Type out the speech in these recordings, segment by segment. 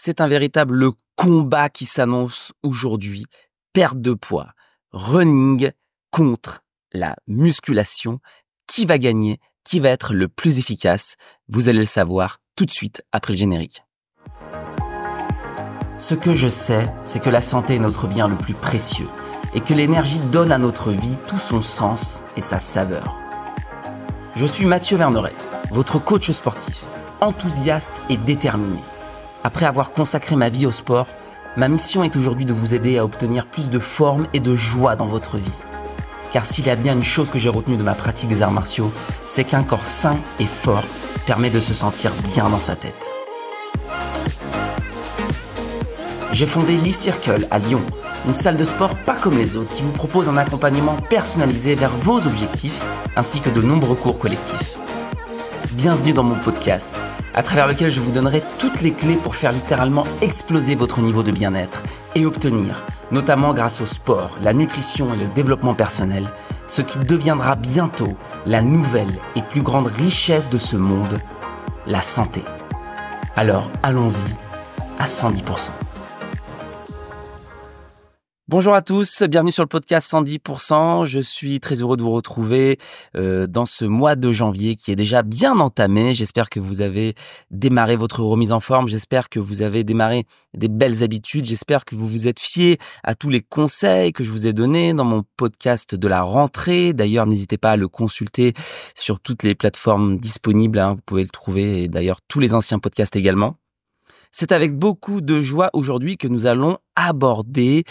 C'est un véritable combat qui s'annonce aujourd'hui. Perte de poids, running contre la musculation. Qui va gagner? Qui va être le plus efficace? Vous allez le savoir tout de suite après le générique. Ce que je sais, c'est que la santé est notre bien le plus précieux et que l'énergie donne à notre vie tout son sens et sa saveur. Je suis Mathieu Verneret, votre coach sportif, enthousiaste et déterminé. Après avoir consacré ma vie au sport, ma mission est aujourd'hui de vous aider à obtenir plus de forme et de joie dans votre vie. Car s'il y a bien une chose que j'ai retenue de ma pratique des arts martiaux, c'est qu'un corps sain et fort permet de se sentir bien dans sa tête. J'ai fondé Life Circle à Lyon, une salle de sport pas comme les autres qui vous propose un accompagnement personnalisé vers vos objectifs ainsi que de nombreux cours collectifs. Bienvenue dans mon podcast, à travers lequel je vous donnerai toutes les clés pour faire littéralement exploser votre niveau de bien-être et obtenir, notamment grâce au sport, la nutrition et le développement personnel, ce qui deviendra bientôt la nouvelle et plus grande richesse de ce monde, la santé. Alors allons-y à 110%. Bonjour à tous, bienvenue sur le podcast 110%. Je suis très heureux de vous retrouver dans ce mois de janvier qui est déjà bien entamé. J'espère que vous avez démarré votre remise en forme. J'espère que vous avez démarré des belles habitudes. J'espère que vous vous êtes fiés à tous les conseils que je vous ai donnés dans mon podcast de la rentrée. D'ailleurs, n'hésitez pas à le consulter sur toutes les plateformes disponibles. Vous pouvez le trouver et d'ailleurs tous les anciens podcasts également. C'est avec beaucoup de joie aujourd'hui que nous allons aborder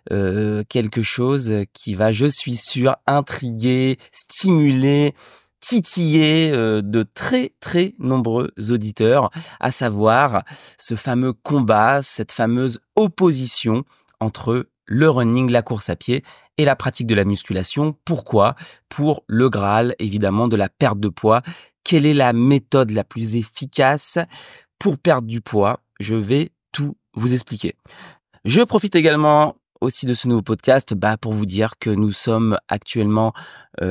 quelque chose qui va, je suis sûr, intriguer, stimuler, titiller de très très nombreux auditeurs, à savoir ce fameux combat, cette fameuse opposition entre le running, la course à pied et la pratique de la musculation. Pourquoi? Pour le Graal, évidemment, de la perte de poids. Quelle est la méthode la plus efficace pour perdre du poids? Je vais tout vous expliquer. Je profite également aussi de ce nouveau podcast pour vous dire que nous sommes actuellement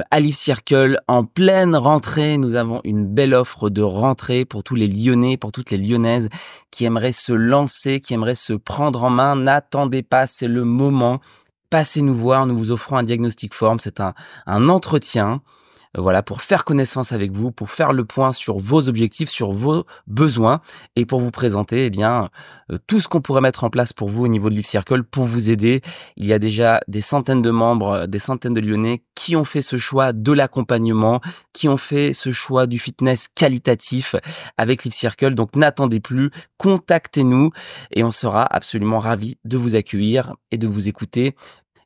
à Life Circle en pleine rentrée. Nous avons une belle offre de rentrée pour tous les Lyonnais, pour toutes les Lyonnaises qui aimeraient se lancer, qui aimeraient se prendre en main. N'attendez pas, c'est le moment. Passez nous voir, nous vous offrons un diagnostic forme. C'est un entretien. Voilà, pour faire connaissance avec vous, pour faire le point sur vos objectifs, sur vos besoins et pour vous présenter tout ce qu'on pourrait mettre en place pour vous au niveau de Life Circle pour vous aider. Il y a déjà des centaines de membres, des centaines de Lyonnais qui ont fait ce choix de l'accompagnement, qui ont fait ce choix du fitness qualitatif avec Life Circle. Donc n'attendez plus, contactez-nous et on sera absolument ravis de vous accueillir et de vous écouter.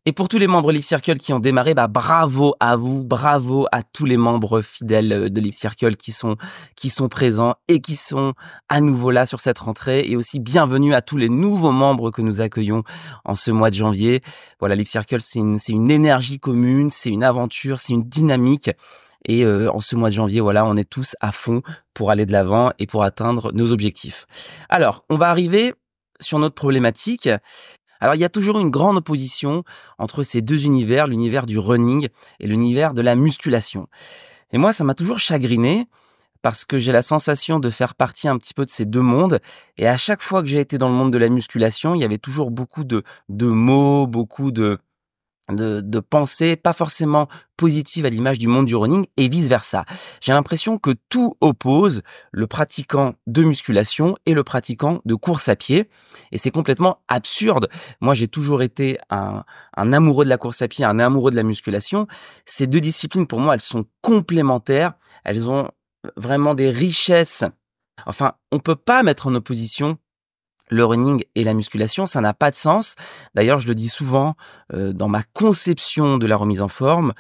Et pour tous les membres Life Circle qui ont démarré, bravo à vous, bravo à tous les membres fidèles de Life Circle qui sont présents et qui sont à nouveau là sur cette rentrée. Et aussi bienvenue à tous les nouveaux membres que nous accueillons en ce mois de janvier. Voilà, Life Circle, c'est une énergie commune, c'est une aventure, c'est une dynamique. Et en ce mois de janvier, voilà, on est tous à fond pour aller de l'avant et pour atteindre nos objectifs. Alors, on va arriver sur notre problématique. Alors, il y a toujours une grande opposition entre ces deux univers, l'univers du running et l'univers de la musculation. Et moi, ça m'a toujours chagriné parce que j'ai la sensation de faire partie un petit peu de ces deux mondes. Et à chaque fois que j'ai été dans le monde de la musculation, il y avait toujours beaucoup de mots, beaucoup de pensées pas forcément positives à l'image du monde du running et vice-versa. J'ai l'impression que tout oppose le pratiquant de musculation et le pratiquant de course à pied et c'est complètement absurde. Moi, j'ai toujours été un amoureux de la course à pied, un amoureux de la musculation. Ces deux disciplines, pour moi, elles sont complémentaires. Elles ont vraiment des richesses. Enfin, on peut pas mettre en opposition le running et la musculation, ça n'a pas de sens. D'ailleurs, je le dis souvent dans ma conception de la remise en forme,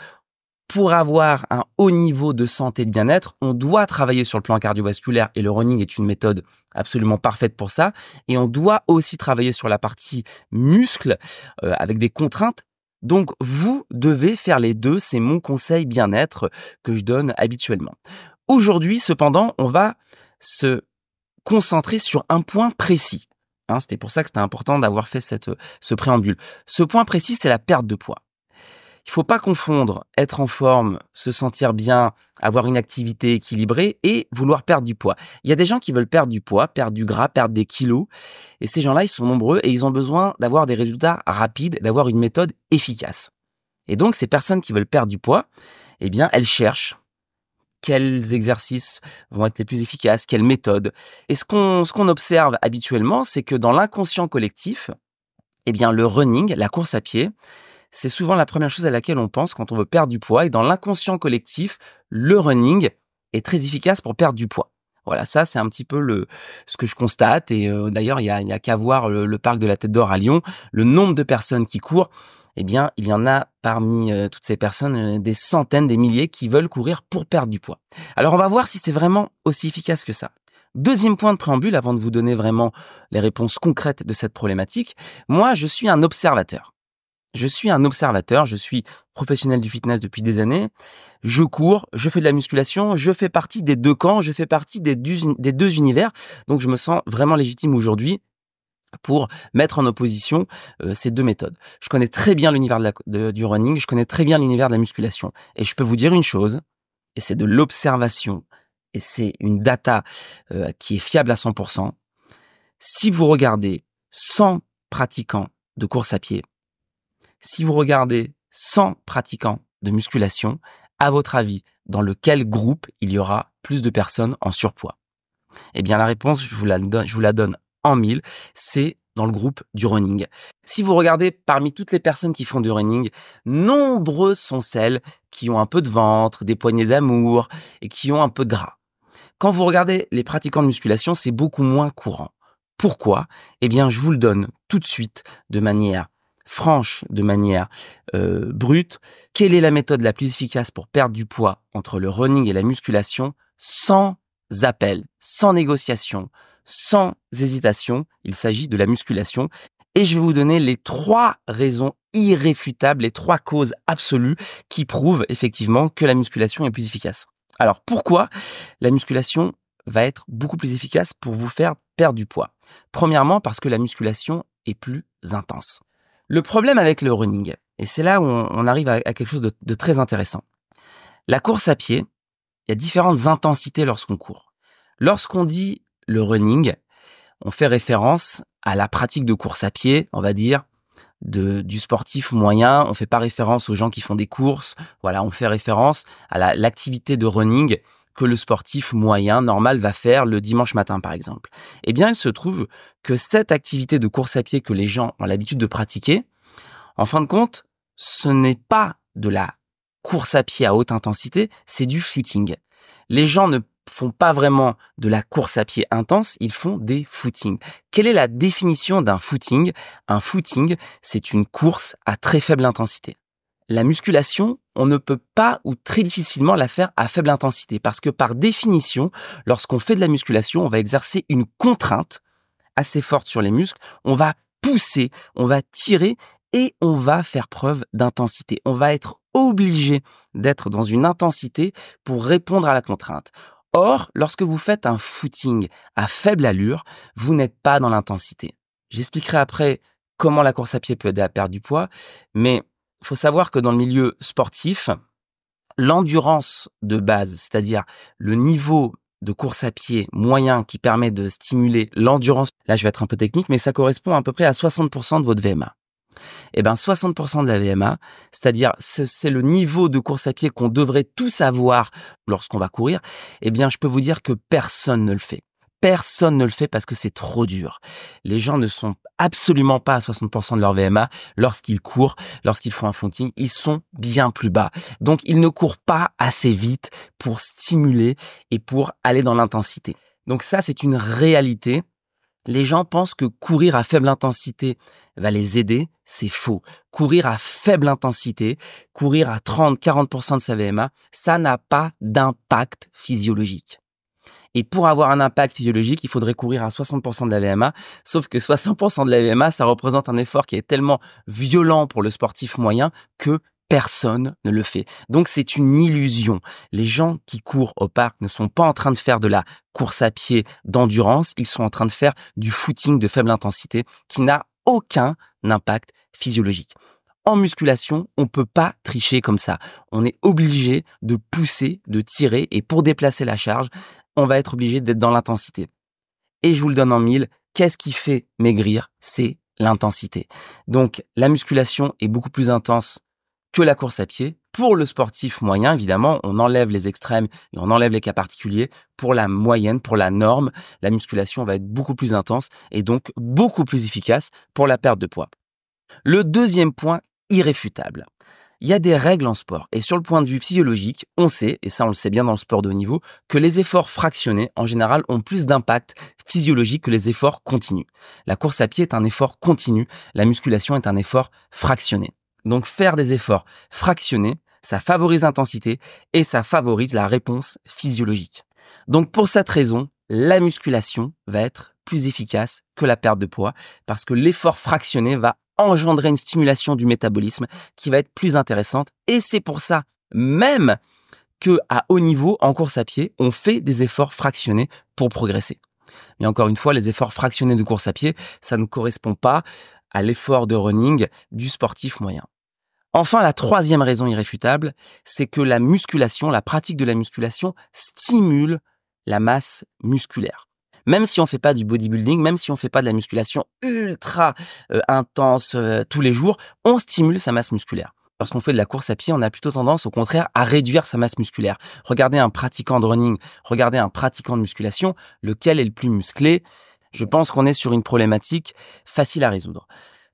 pour avoir un haut niveau de santé et de bien-être, on doit travailler sur le plan cardiovasculaire et le running est une méthode absolument parfaite pour ça. Et on doit aussi travailler sur la partie muscle avec des contraintes. Donc, vous devez faire les deux. C'est mon conseil bien-être que je donne habituellement. Aujourd'hui, cependant, on va se concentrer sur un point précis. C'était pour ça que c'était important d'avoir fait ce préambule. Ce point précis, c'est la perte de poids. Il faut pas confondre être en forme, se sentir bien, avoir une activité équilibrée et vouloir perdre du poids. Il y a des gens qui veulent perdre du poids, perdre du gras, perdre des kilos. Et ces gens-là, ils sont nombreux et ils ont besoin d'avoir des résultats rapides, d'avoir une méthode efficace. Et donc, ces personnes qui veulent perdre du poids, eh bien, elles cherchent quels exercices vont être les plus efficaces, quelles méthodes. Et ce qu'on observe habituellement, c'est que dans l'inconscient collectif, eh bien, le running, la course à pied, c'est souvent la première chose à laquelle on pense quand on veut perdre du poids. Et dans l'inconscient collectif, le running est très efficace pour perdre du poids. Voilà, ça, c'est un petit peu ce que je constate. Et d'ailleurs, il y a qu'à voir le parc de la Tête d'Or à Lyon. Le nombre de personnes qui courent, eh bien, il y en a parmi toutes ces personnes, des centaines, des milliers qui veulent courir pour perdre du poids. Alors, on va voir si c'est vraiment aussi efficace que ça. Deuxième point de préambule, avant de vous donner vraiment les réponses concrètes de cette problématique, moi, je suis un observateur. Je suis professionnel du fitness depuis des années, je cours, je fais de la musculation, je fais partie des deux camps, je fais partie des deux univers, donc je me sens vraiment légitime aujourd'hui pour mettre en opposition ces deux méthodes. Je connais très bien l'univers du running, je connais très bien l'univers de la musculation, et je peux vous dire une chose, et c'est de l'observation, et c'est une data qui est fiable à 100%. Si vous regardez 100 pratiquants de course à pied, si vous regardez 100 pratiquants de musculation, à votre avis, dans lequel groupe il y aura plus de personnes en surpoids? Eh bien, la réponse, je vous la donne en mille, c'est dans le groupe du running. Si vous regardez parmi toutes les personnes qui font du running, nombreuses sont celles qui ont un peu de ventre, des poignées d'amour et qui ont un peu de gras. Quand vous regardez les pratiquants de musculation, c'est beaucoup moins courant. Pourquoi? Eh bien, je vous le donne tout de suite de manière franche, de manière brute. Quelle est la méthode la plus efficace pour perdre du poids entre le running et la musculation sans appel, sans négociation, sans hésitation? Il s'agit de la musculation. Et je vais vous donner les 3 raisons irréfutables, les 3 causes absolues qui prouvent effectivement que la musculation est plus efficace. Alors pourquoi la musculation va être beaucoup plus efficace pour vous faire perdre du poids? Premièrement, parce que la musculation est plus intense. Le problème avec le running, et c'est là où on arrive à quelque chose de très intéressant. La course à pied, il y a différentes intensités lorsqu'on court. Lorsqu'on dit le running, on fait référence à la pratique de course à pied, on va dire, du sportif moyen. On fait pas référence aux gens qui font des courses. Voilà, on fait référence à l'activité de running que le sportif moyen, normal, va faire le dimanche matin, par exemple. Eh bien, il se trouve que cette activité de course à pied que les gens ont l'habitude de pratiquer, en fin de compte, ce n'est pas de la course à pied à haute intensité, c'est du footing. Les gens ne font pas vraiment de la course à pied intense, ils font des footings. Quelle est la définition d'un footing? Un footing, c'est une course à très faible intensité. La musculation, on ne peut pas ou très difficilement la faire à faible intensité parce que par définition, lorsqu'on fait de la musculation, on va exercer une contrainte assez forte sur les muscles, on va pousser, on va tirer et on va faire preuve d'intensité. On va être obligé d'être dans une intensité pour répondre à la contrainte. Or, lorsque vous faites un footing à faible allure, vous n'êtes pas dans l'intensité. J'expliquerai après comment la course à pied peut aider à perdre du poids, mais il faut savoir que dans le milieu sportif, l'endurance de base, c'est-à-dire le niveau de course à pied moyen qui permet de stimuler l'endurance, là je vais être un peu technique, mais ça correspond à peu près à 60% de votre VMA. Eh bien 60% de la VMA, c'est-à-dire c'est le niveau de course à pied qu'on devrait tous avoir lorsqu'on va courir, eh bien je peux vous dire que personne ne le fait. Personne ne le fait parce que c'est trop dur. Les gens ne sont absolument pas à 60% de leur VMA lorsqu'ils courent, lorsqu'ils font un footing, ils sont bien plus bas. Donc ils ne courent pas assez vite pour stimuler et pour aller dans l'intensité. Donc ça, c'est une réalité. Les gens pensent que courir à faible intensité va les aider, c'est faux. Courir à faible intensité, courir à 30-40% de sa VMA, ça n'a pas d'impact physiologique. Et pour avoir un impact physiologique, il faudrait courir à 60% de la VMA, sauf que 60% de la VMA, ça représente un effort qui est tellement violent pour le sportif moyen que personne ne le fait. Donc c'est une illusion. Les gens qui courent au parc ne sont pas en train de faire de la course à pied d'endurance, ils sont en train de faire du footing de faible intensité qui n'a aucun impact physiologique. En musculation, on peut pas tricher comme ça. On est obligé de pousser, de tirer et pour déplacer la charge, on va être obligé d'être dans l'intensité. Et je vous le donne en mille, qu'est-ce qui fait maigrir? C'est l'intensité. Donc, la musculation est beaucoup plus intense que la course à pied. Pour le sportif moyen, évidemment, on enlève les extrêmes et on enlève les cas particuliers. Pour la moyenne, pour la norme, la musculation va être beaucoup plus intense et donc beaucoup plus efficace pour la perte de poids. Le deuxième point irréfutable. Il y a des règles en sport et sur le point de vue physiologique, on sait, et ça on le sait bien dans le sport de haut niveau, que les efforts fractionnés en général ont plus d'impact physiologique que les efforts continus. La course à pied est un effort continu, la musculation est un effort fractionné. Donc faire des efforts fractionnés, ça favorise l'intensité et ça favorise la réponse physiologique. Donc pour cette raison, la musculation va être plus efficace que la perte de poids parce que l'effort fractionné va engendrer une stimulation du métabolisme qui va être plus intéressante. Et c'est pour ça même que à haut niveau, en course à pied, on fait des efforts fractionnés pour progresser. Mais encore une fois, les efforts fractionnés de course à pied, ça ne correspond pas à l'effort de running du sportif moyen. Enfin, la troisième raison irréfutable, c'est que la musculation, la pratique de la musculation stimule la masse musculaire. Même si on fait pas du bodybuilding, même si on fait pas de la musculation ultra intense tous les jours, on stimule sa masse musculaire. Lorsqu'on fait de la course à pied, on a plutôt tendance, au contraire, à réduire sa masse musculaire. Regardez un pratiquant de running, regardez un pratiquant de musculation, lequel est le plus musclé? Je pense qu'on est sur une problématique facile à résoudre.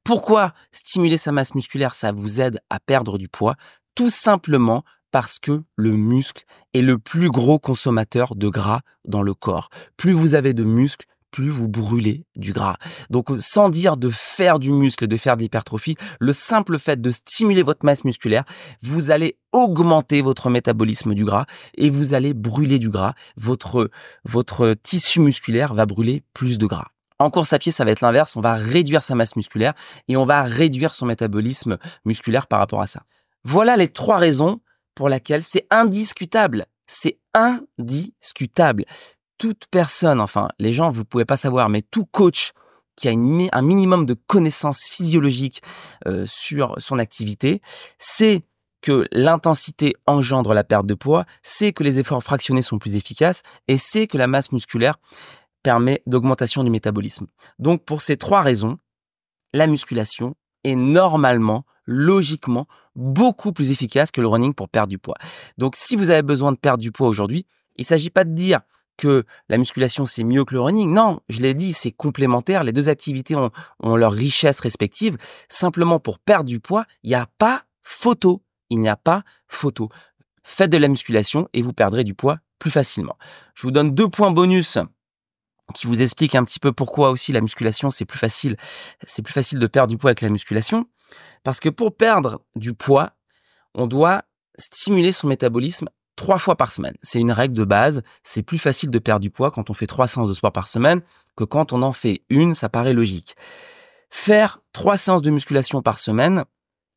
Pourquoi stimuler sa masse musculaire, ça vous aide à perdre du poids? Tout simplement parce que le muscle est le plus gros consommateur de gras dans le corps. Plus vous avez de muscles, plus vous brûlez du gras. Donc, sans dire de faire du muscle, de faire de l'hypertrophie, le simple fait de stimuler votre masse musculaire, vous allez augmenter votre métabolisme du gras et vous allez brûler du gras. Votre tissu musculaire va brûler plus de gras. En course à pied, ça va être l'inverse. On va réduire sa masse musculaire et on va réduire son métabolisme musculaire par rapport à ça. Voilà les 3 raisons pour lesquelles c'est indiscutable. C'est indiscutable. Toute personne, enfin, les gens, vous pouvez pas savoir, mais tout coach qui a un minimum de connaissances physiologiques sur son activité, sait que l'intensité engendre la perte de poids, sait que les efforts fractionnés sont plus efficaces et sait que la masse musculaire permet d'augmentation du métabolisme. Donc, pour ces 3 raisons, la musculation est normalement, logiquement, beaucoup plus efficace que le running pour perdre du poids. Donc, si vous avez besoin de perdre du poids aujourd'hui, il ne s'agit pas de dire que la musculation, c'est mieux que le running. Non, je l'ai dit, c'est complémentaire. Les 2 activités ont leur richesse respective. Simplement, pour perdre du poids, il n'y a pas photo. Il n'y a pas photo. Faites de la musculation et vous perdrez du poids plus facilement. Je vous donne 2 points bonus qui vous expliquent un petit peu pourquoi aussi la musculation, c'est plus facile de perdre du poids avec la musculation. Parce que pour perdre du poids, on doit stimuler son métabolisme 3 fois par semaine. C'est une règle de base. C'est plus facile de perdre du poids quand on fait 3 séances de sport par semaine que quand on en fait une, ça paraît logique. Faire 3 séances de musculation par semaine,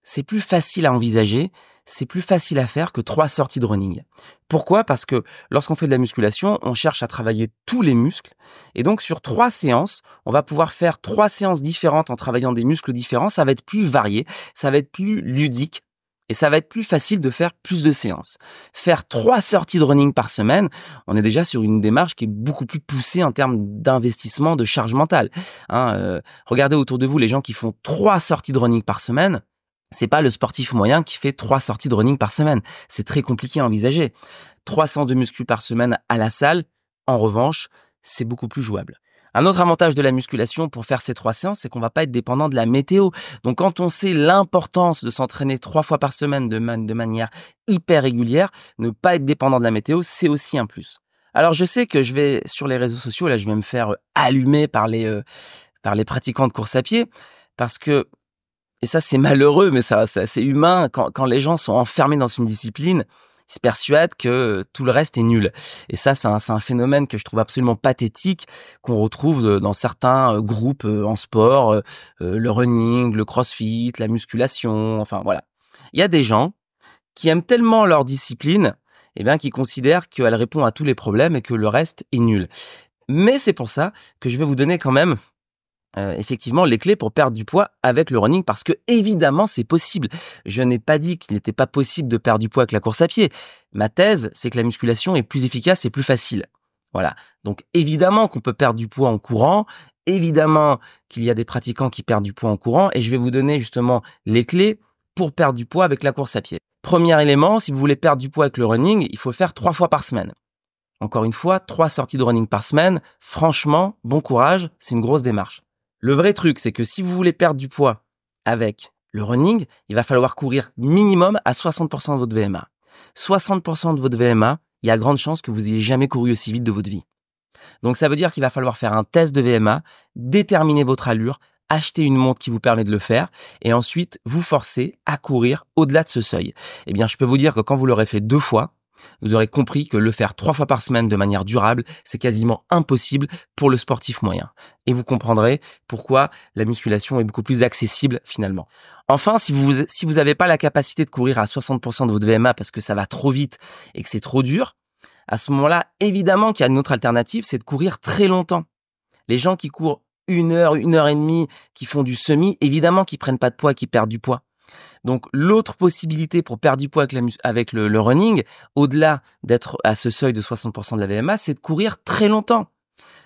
c'est plus facile à envisager, c'est plus facile à faire que 3 sorties de running. Pourquoi? Parce que lorsqu'on fait de la musculation, on cherche à travailler tous les muscles. Et donc, sur 3 séances, on va pouvoir faire 3 séances différentes en travaillant des muscles différents. Ça va être plus varié, ça va être plus ludique. Et ça va être plus facile de faire plus de séances. Faire 3 sorties de running par semaine, on est déjà sur une démarche qui est beaucoup plus poussée en termes d'investissement, de charge mentale. Regardez autour de vous les gens qui font 3 sorties de running par semaine. C'est pas le sportif moyen qui fait 3 sorties de running par semaine. C'est très compliqué à envisager. 3 séances de muscu par semaine à la salle, en revanche, c'est beaucoup plus jouable. Un autre avantage de la musculation pour faire ces 3 séances, c'est qu'on va pas être dépendant de la météo. Donc, quand on sait l'importance de s'entraîner 3 fois par semaine de manière hyper régulière, ne pas être dépendant de la météo, c'est aussi un plus. Alors, je sais que je vais sur les réseaux sociaux, là, je vais me faire allumer par les pratiquants de course à pied, parce que, et ça, c'est malheureux, mais ça, c'est assez humain, quand les gens sont enfermés dans une discipline, ils se persuadent que tout le reste est nul. Et ça, c'est un phénomène que je trouve absolument pathétique, qu'on retrouve dans certains groupes en sport, le running, le crossfit, la musculation, enfin voilà. Il y a des gens qui aiment tellement leur discipline, qu'ils considèrent qu'elle répond à tous les problèmes et que le reste est nul. Mais c'est pour ça que je vais vous donner quand même effectivement les clés pour perdre du poids avec le running parce que évidemment c'est possible. Je n'ai pas dit qu'il n'était pas possible de perdre du poids avec la course à pied. Ma thèse, c'est que la musculation est plus efficace et plus facile. Voilà. Donc évidemment qu'on peut perdre du poids en courant, évidemment qu'il y a des pratiquants qui perdent du poids en courant et je vais vous donner justement les clés pour perdre du poids avec la course à pied. Premier élément, si vous voulez perdre du poids avec le running, il faut le faire 3 fois par semaine. Encore une fois, 3 sorties de running par semaine. Franchement, bon courage, c'est une grosse démarche. Le vrai truc, c'est que si vous voulez perdre du poids avec le running, il va falloir courir minimum à 60% de votre VMA. 60% de votre VMA, il y a grande chance que vous n'ayez jamais couru aussi vite de votre vie. Donc ça veut dire qu'il va falloir faire un test de VMA, déterminer votre allure, acheter une montre qui vous permet de le faire et ensuite vous forcer à courir au-delà de ce seuil. Eh bien, je peux vous dire que quand vous l'aurez fait 2 fois, vous aurez compris que le faire 3 fois par semaine de manière durable, c'est quasiment impossible pour le sportif moyen. Et vous comprendrez pourquoi la musculation est beaucoup plus accessible finalement. Enfin, si vous avez pas la capacité de courir à 60% de votre VMA parce que ça va trop vite et que c'est trop dur, à ce moment-là, évidemment qu'il y a une autre alternative, c'est de courir très longtemps. Les gens qui courent 1 heure, 1 heure et demie, qui font du semi, évidemment qu'ils prennent pas de poids, qu'ils perdent du poids. Donc, l'autre possibilité pour perdre du poids avec le running, au-delà d'être à ce seuil de 60% de la VMA, c'est de courir très longtemps.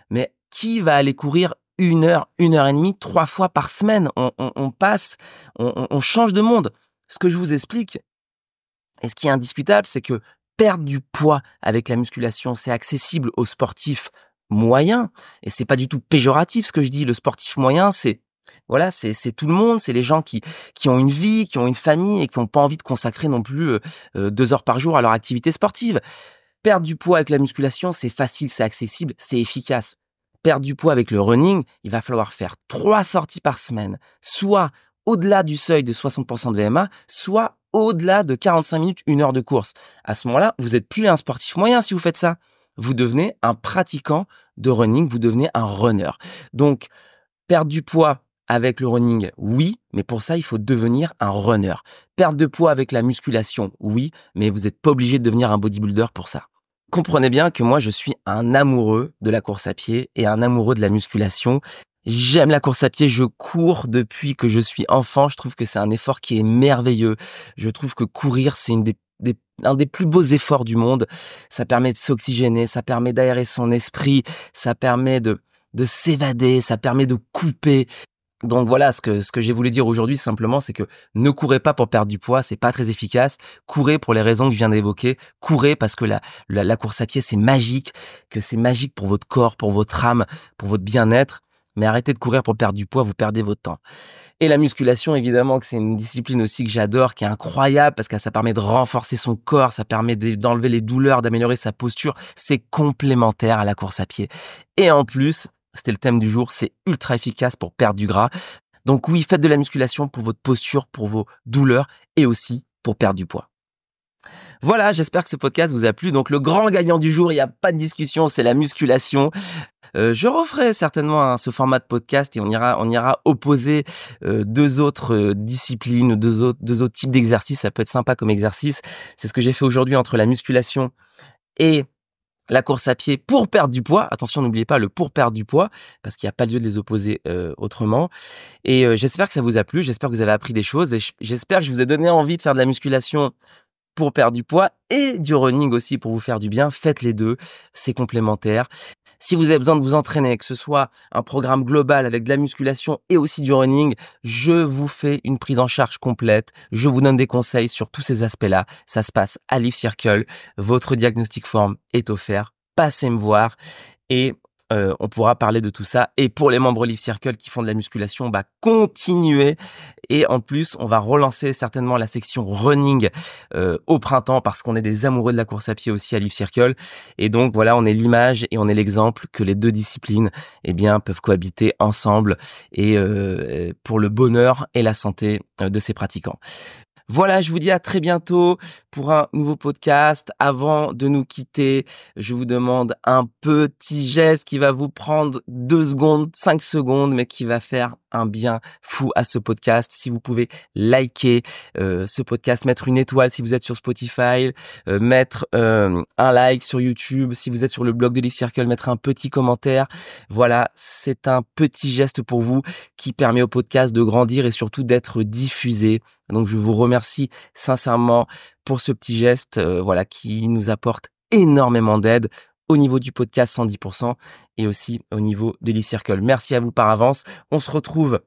Mais qui va aller courir 1 heure, 1 heure et demie, 3 fois par semaine? On change de monde. Ce que je vous explique, et ce qui est indiscutable, c'est que perdre du poids avec la musculation, c'est accessible aux sportifs moyens. Et c'est pas du tout péjoratif ce que je dis. Le sportif moyen, c'est tout le monde, c'est les gens qui ont une vie, qui ont une famille et qui n'ont pas envie de consacrer non plus 2 heures par jour à leur activité sportive. Perdre du poids avec la musculation, c'est facile, c'est accessible, c'est efficace. Perdre du poids avec le running, il va falloir faire 3 sorties par semaine, soit au-delà du seuil de 60% de VMA, soit au-delà de 45 minutes, 1 heure de course. À ce moment-là, vous n'êtes plus un sportif moyen si vous faites ça. Vous devenez un pratiquant de running, vous devenez un runner. Donc, perdre du poids avec le running, oui, mais pour ça, il faut devenir un runner. Perdre de poids avec la musculation, oui, mais vous n'êtes pas obligé de devenir un bodybuilder pour ça. Comprenez bien que moi, je suis un amoureux de la course à pied et un amoureux de la musculation. J'aime la course à pied, je cours depuis que je suis enfant. Je trouve que c'est un effort qui est merveilleux. Je trouve que courir, c'est un des plus beaux efforts du monde. Ça permet de s'oxygéner, ça permet d'aérer son esprit, ça permet de s'évader, ça permet de couper. Donc voilà, ce que j'ai voulu dire aujourd'hui simplement, c'est que ne courez pas pour perdre du poids, c'est pas très efficace. Courez pour les raisons que je viens d'évoquer. Courez parce que la course à pied, c'est magique, que c'est magique pour votre corps, pour votre âme, pour votre bien-être. Mais arrêtez de courir pour perdre du poids, vous perdez votre temps. Et la musculation, évidemment, que c'est une discipline aussi que j'adore, qui est incroyable parce que ça permet de renforcer son corps, ça permet d'enlever les douleurs, d'améliorer sa posture. C'est complémentaire à la course à pied. Et en plus, c'était le thème du jour, c'est ultra efficace pour perdre du gras. Donc oui, faites de la musculation pour votre posture, pour vos douleurs et aussi pour perdre du poids. Voilà, j'espère que ce podcast vous a plu. Donc le grand gagnant du jour, il n'y a pas de discussion, c'est la musculation. Je referai certainement ce format de podcast et on ira opposer 2 autres disciplines, 2 autres types d'exercices. Ça peut être sympa comme exercice. C'est ce que j'ai fait aujourd'hui entre la musculation et la course à pied pour perdre du poids. Attention, n'oubliez pas le pour perdre du poids parce qu'il n'y a pas lieu de les opposer autrement. Et j'espère que ça vous a plu. J'espère que vous avez appris des choses et j'espère que je vous ai donné envie de faire de la musculation pour perdre du poids et du running aussi pour vous faire du bien. Faites les deux, c'est complémentaire. Si vous avez besoin de vous entraîner, que ce soit un programme global avec de la musculation et aussi du running, je vous fais une prise en charge complète. Je vous donne des conseils sur tous ces aspects-là. Ça se passe à Live Circle. Votre diagnostic form est offert. Passez me voir et on pourra parler de tout ça. Et pour les membres Live Circle qui font de la musculation, continuez. Et en plus, on va relancer certainement la section running au printemps parce qu'on est des amoureux de la course à pied aussi à Live Circle. Et donc voilà, on est l'image et on est l'exemple que les 2 disciplines peuvent cohabiter ensemble et pour le bonheur et la santé de ses pratiquants. Voilà, je vous dis à très bientôt pour un nouveau podcast. Avant de nous quitter, je vous demande un petit geste qui va vous prendre 2 secondes, 5 secondes, mais qui va faire un bien fou à ce podcast. Si vous pouvez liker ce podcast, mettre une étoile si vous êtes sur Spotify, mettre un like sur YouTube, si vous êtes sur le blog de Life Circle, mettre un petit commentaire. Voilà, c'est un petit geste pour vous qui permet au podcast de grandir et surtout d'être diffusé. Donc je vous remercie sincèrement pour ce petit geste voilà, qui nous apporte énormément d'aide au niveau du podcast 110% et aussi au niveau de Life Circle. Merci à vous par avance. On se retrouve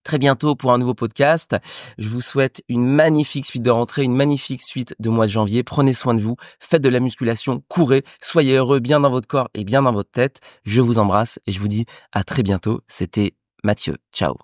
très bientôt pour un nouveau podcast. Je vous souhaite une magnifique suite de rentrée, une magnifique suite de mois de janvier. Prenez soin de vous, faites de la musculation, courez, soyez heureux bien dans votre corps et bien dans votre tête. Je vous embrasse et je vous dis à très bientôt. C'était Mathieu. Ciao.